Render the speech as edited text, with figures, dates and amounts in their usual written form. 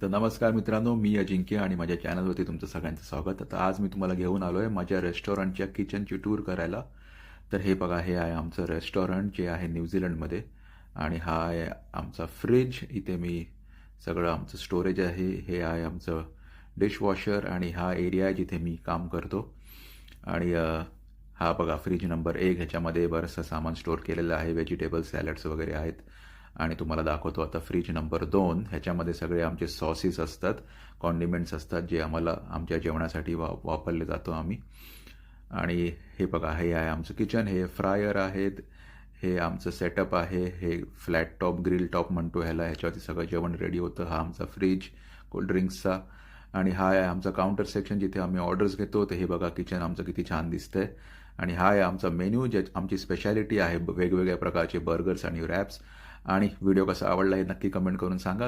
तर नमस्कार मित्रांनो, मी अजिंक्य आणि माझ्या चॅनलवरती तुमचं सगळ्यांचं स्वागत. आता आज मी तुम्हाला घेऊन आलो आहे माझ्या रेस्टॉरंटच्या किचनची टूर करायला. तर हे बघा, हे आहे आमचं रेस्टॉरंट जे आहे न्यूझीलंडमध्ये. आणि हा आहे आमचा फ्रीज. इथे मी सगळं आमचं स्टोरेज आहे. हे आहे आमचं डिशवॉशर आणि हा एरिया आहे जिथे मी काम करतो. आणि हा बघा फ्रीज नंबर 1. ह्याच्यामध्ये बरंचसं सामान स्टोअर केलेलं आहे. व्हेजिटेबल सॅलड्स वगैरे आहेत. आणि तुम्हाला दाखवतो आता फ्रीज नंबर 2. ह्याच्यामध्ये सगळे आमचे सॉसेस असतात, कॉन्डिमेंट्स असतात जे आम्हाला आमच्या जेवणासाठी वापरले जातो आम्ही. आणि हे बघा, हे आहे आमचं किचन. हे फ्रायर आहेत. हे आमचं सेटअप आहे. हे फ्लॅट टॉप ग्रिल टॉप म्हणतो ह्याला. ह्याच्यावरती सगळं जेवण रेडी होतं. हा आमचा फ्रीज कोल्ड्रिंक्सचा. आणि हा आहे आमचा काउंटर सेक्शन जिथे आम्ही ऑर्डर्स घेतो. तर हे बघा किचन आमचं किती छान दिसतंय. आणि हा आहे आमचा मेन्यू जे आमची स्पेशालिटी आहे, वेगवेगळ्या प्रकारचे बर्गर्स आणि रॅप्स. आणि व्हिडिओ कसा आवडला हे नक्की कमेंट करून सांगा.